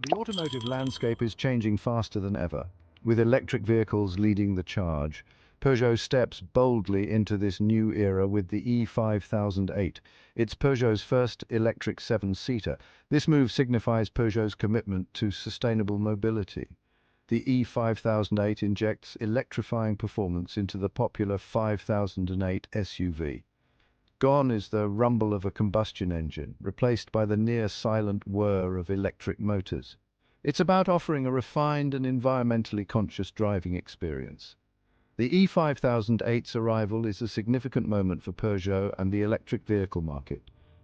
The automotive landscape is changing faster than ever. With electric vehicles leading the charge, Peugeot steps boldly into this new era with the e-5008. It's Peugeot's first electric seven-seater. This move signifies Peugeot's commitment to sustainable mobility. The e-5008 injects electrifying performance into the popular 5008 SUV. Gone is the rumble of a combustion engine, replaced by the near-silent whir of electric motors. It's about offering a refined and environmentally conscious driving experience. The e-5008's arrival is a significant moment for Peugeot and the electric vehicle market.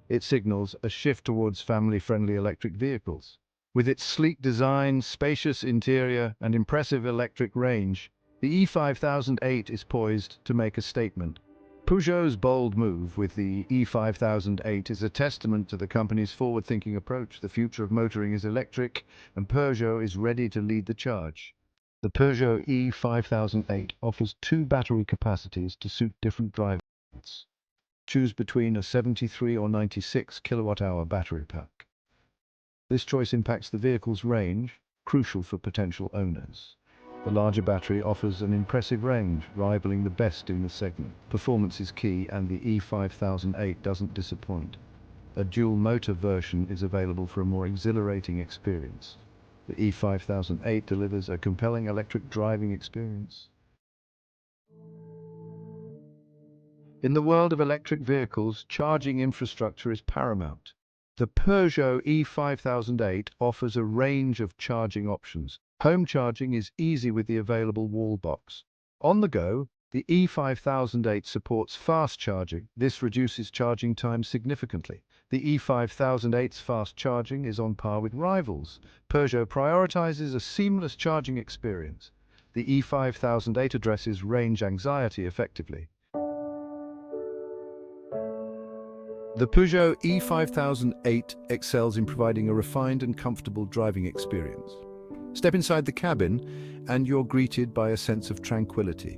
It signals a shift towards family-friendly electric vehicles. With its sleek design, spacious interior, and impressive electric range, the e-5008 is poised to make a statement. Peugeot's bold move with the e-5008 is a testament to the company's forward-thinking approach. The future of motoring is electric, and Peugeot is ready to lead the charge. The Peugeot e-5008 offers two battery capacities to suit different driving needs. Choose between a 73 or 96 kilowatt-hour battery pack. This choice impacts the vehicle's range, crucial for potential owners. The larger battery offers an impressive range, rivaling the best in the segment. Performance is key, and the e-5008 doesn't disappoint. A dual-motor version is available for a more exhilarating experience. The e-5008 delivers a compelling electric driving experience. In the world of electric vehicles, charging infrastructure is paramount. The Peugeot e-5008 offers a range of charging options. Home charging is easy with the available wall box. On the go, the e-5008 supports fast charging. This reduces charging time significantly. The e-5008's fast charging is on par with rivals. Peugeot prioritizes a seamless charging experience. The e-5008 addresses range anxiety effectively. The Peugeot e-5008 excels in providing a refined and comfortable driving experience. Step inside the cabin, and you're greeted by a sense of tranquility.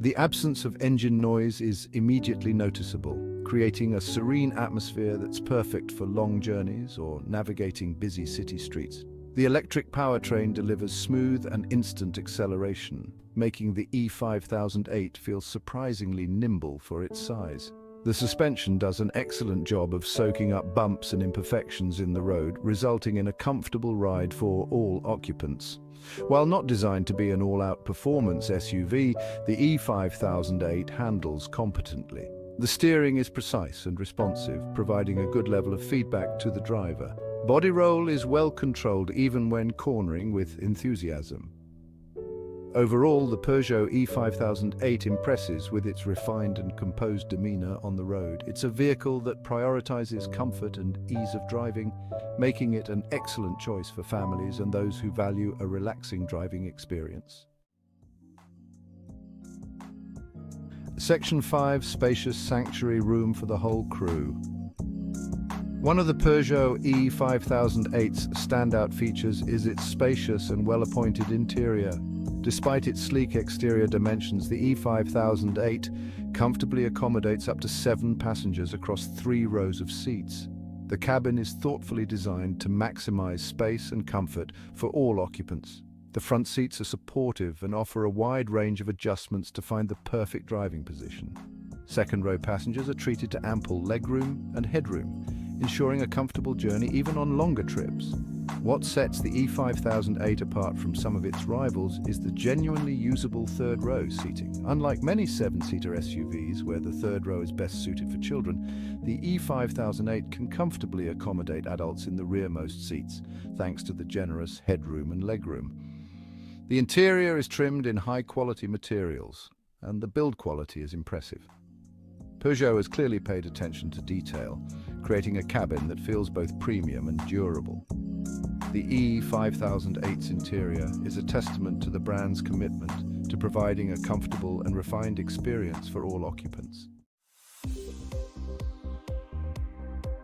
The absence of engine noise is immediately noticeable, creating a serene atmosphere that's perfect for long journeys or navigating busy city streets. The electric powertrain delivers smooth and instant acceleration, making the e-5008 feel surprisingly nimble for its size. The suspension does an excellent job of soaking up bumps and imperfections in the road, resulting in a comfortable ride for all occupants. While not designed to be an all-out performance SUV, the e-5008 handles competently. The steering is precise and responsive, providing a good level of feedback to the driver. Body roll is well controlled even when cornering with enthusiasm. Overall, the Peugeot e-5008 impresses with its refined and composed demeanor on the road. It's a vehicle that prioritizes comfort and ease of driving, making it an excellent choice for families and those who value a relaxing driving experience. Section 5, spacious sanctuary room for the whole crew. One of the Peugeot e-5008's standout features is its spacious and well-appointed interior. Despite its sleek exterior dimensions, the e-5008 comfortably accommodates up to 7 passengers across 3 rows of seats. The cabin is thoughtfully designed to maximize space and comfort for all occupants. The front seats are supportive and offer a wide range of adjustments to find the perfect driving position. Second-row passengers are treated to ample legroom and headroom, ensuring a comfortable journey even on longer trips. What sets the e-5008 apart from some of its rivals is the genuinely usable third-row seating. Unlike many 7-seater SUVs where the third row is best suited for children, the e-5008 can comfortably accommodate adults in the rearmost seats, thanks to the generous headroom and legroom. The interior is trimmed in high-quality materials, and the build quality is impressive. Peugeot has clearly paid attention to detail, creating a cabin that feels both premium and durable. The e-5008's interior is a testament to the brand's commitment to providing a comfortable and refined experience for all occupants.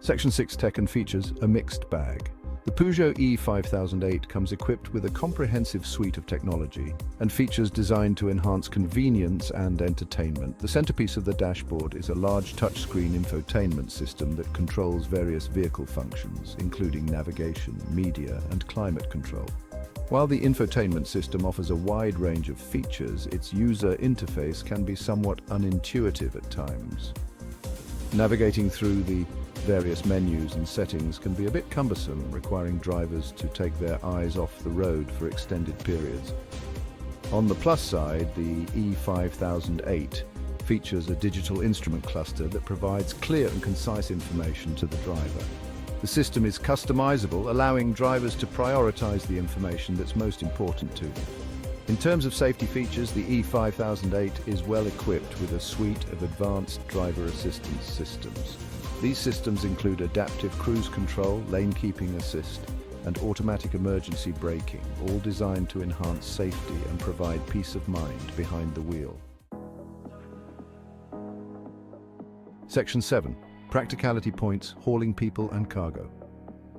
Section 6, Tech and Features, a mixed bag. The Peugeot e-5008 comes equipped with a comprehensive suite of technology and features designed to enhance convenience and entertainment. The centerpiece of the dashboard is a large touchscreen infotainment system that controls various vehicle functions, including navigation, media, and climate control. While the infotainment system offers a wide range of features, its user interface can be somewhat unintuitive at times. Navigating through the various menus and settings can be a bit cumbersome, requiring drivers to take their eyes off the road for extended periods. On the plus side, the e-5008 features a digital instrument cluster that provides clear and concise information to the driver. The system is customizable, allowing drivers to prioritize the information that's most important to them. In terms of safety features, the e-5008 is well equipped with a suite of advanced driver assistance systems. These systems include adaptive cruise control, lane keeping assist, and automatic emergency braking, all designed to enhance safety and provide peace of mind behind the wheel. Section 7. Practicality points, hauling people and cargo.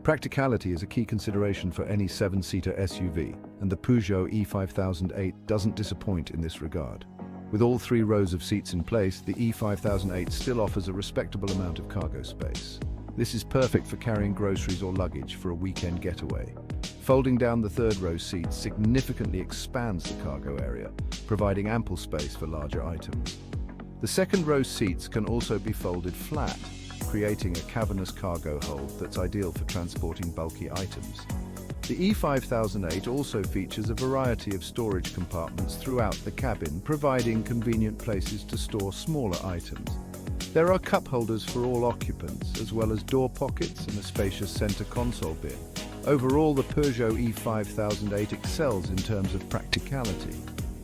Practicality is a key consideration for any 7-seater SUV, and the Peugeot e-5008 doesn't disappoint in this regard. With all 3 rows of seats in place, the e-5008 still offers a respectable amount of cargo space. This is perfect for carrying groceries or luggage for a weekend getaway. Folding down the 3rd row seat significantly expands the cargo area, providing ample space for larger items. The 2nd row seats can also be folded flat, creating a cavernous cargo hold that's ideal for transporting bulky items. The e-5008 also features a variety of storage compartments throughout the cabin, providing convenient places to store smaller items. There are cup holders for all occupants, as well as door pockets and a spacious center console bin. Overall, the Peugeot e-5008 excels in terms of practicality.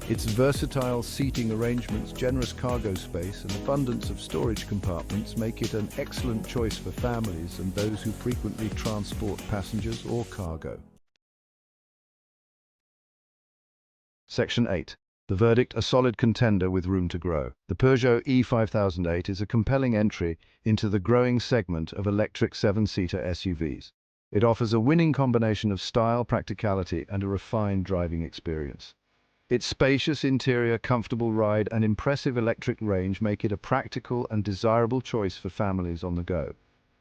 Its versatile seating arrangements, generous cargo space, and abundance of storage compartments make it an excellent choice for families and those who frequently transport passengers or cargo. Section 8. The verdict: a solid contender with room to grow. The Peugeot e-5008 is a compelling entry into the growing segment of electric 7-seater SUVs. It offers a winning combination of style, practicality, and a refined driving experience. Its spacious interior, comfortable ride, and impressive electric range make it a practical and desirable choice for families on the go.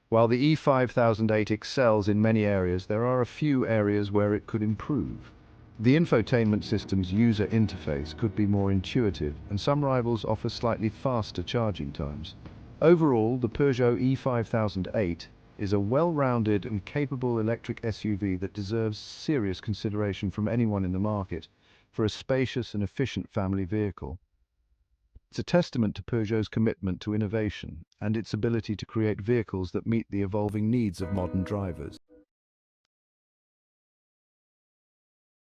While the e-5008 excels in many areas, there are a few areas where it could improve. The infotainment system's user interface could be more intuitive, and some rivals offer slightly faster charging times. Overall, the Peugeot e-5008 is a well-rounded and capable electric SUV that deserves serious consideration from anyone in the market for a spacious and efficient family vehicle. It's a testament to Peugeot's commitment to innovation and its ability to create vehicles that meet the evolving needs of modern drivers.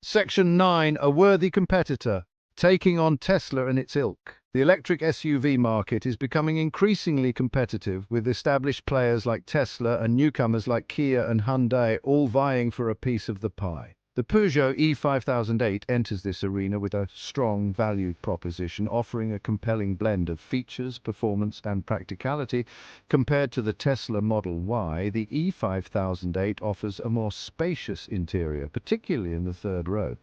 Section 9. A worthy competitor. Taking on Tesla and its ilk. The electric SUV market is becoming increasingly competitive, with established players like Tesla and newcomers like Kia and Hyundai all vying for a piece of the pie. The Peugeot e-5008 enters this arena with a strong value proposition, offering a compelling blend of features, performance, and practicality. Compared to the Tesla Model Y, the e-5008 offers a more spacious interior, particularly in the 3rd row.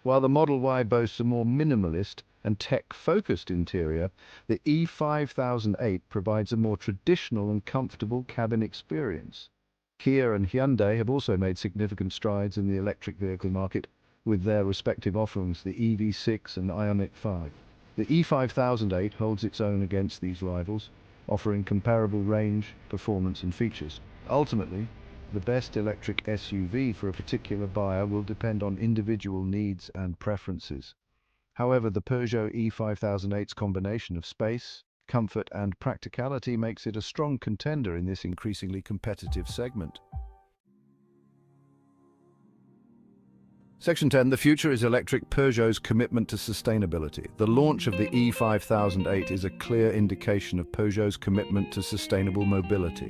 While the Model Y boasts a more minimalist and tech-focused interior, the e-5008 provides a more traditional and comfortable cabin experience. Kia and Hyundai have also made significant strides in the electric vehicle market with their respective offerings, the EV6 and Ioniq 5. The e-5008 holds its own against these rivals, offering comparable range, performance, and features. Ultimately, the best electric SUV for a particular buyer will depend on individual needs and preferences. However, the Peugeot e-5008's combination of space, comfort, and practicality makes it a strong contender in this increasingly competitive segment. Section 10. The future is electric. Peugeot's commitment to sustainability. The launch of the e-5008 is a clear indication of Peugeot's commitment to sustainable mobility.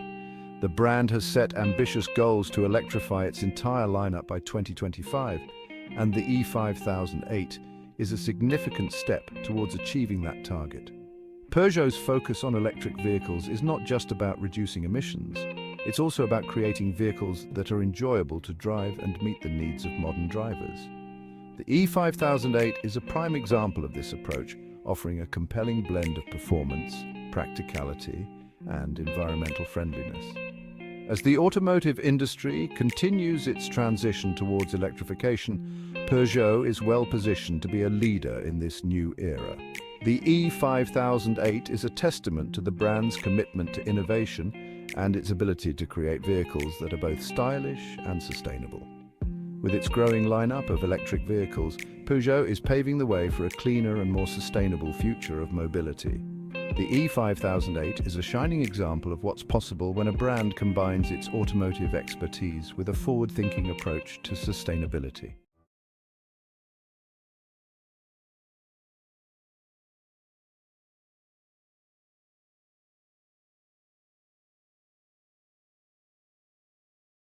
The brand has set ambitious goals to electrify its entire lineup by 2025, and the e-5008 is a significant step towards achieving that target. Peugeot's focus on electric vehicles is not just about reducing emissions. It's also about creating vehicles that are enjoyable to drive and meet the needs of modern drivers. The E5008 is a prime example of this approach, offering a compelling blend of performance, practicality, and environmental friendliness. As the automotive industry continues its transition towards electrification, Peugeot is well positioned to be a leader in this new era. The E5008 is a testament to the brand's commitment to innovation and its ability to create vehicles that are both stylish and sustainable. With its growing lineup of electric vehicles, Peugeot is paving the way for a cleaner and more sustainable future of mobility. The E5008 is a shining example of what's possible when a brand combines its automotive expertise with a forward-thinking approach to sustainability.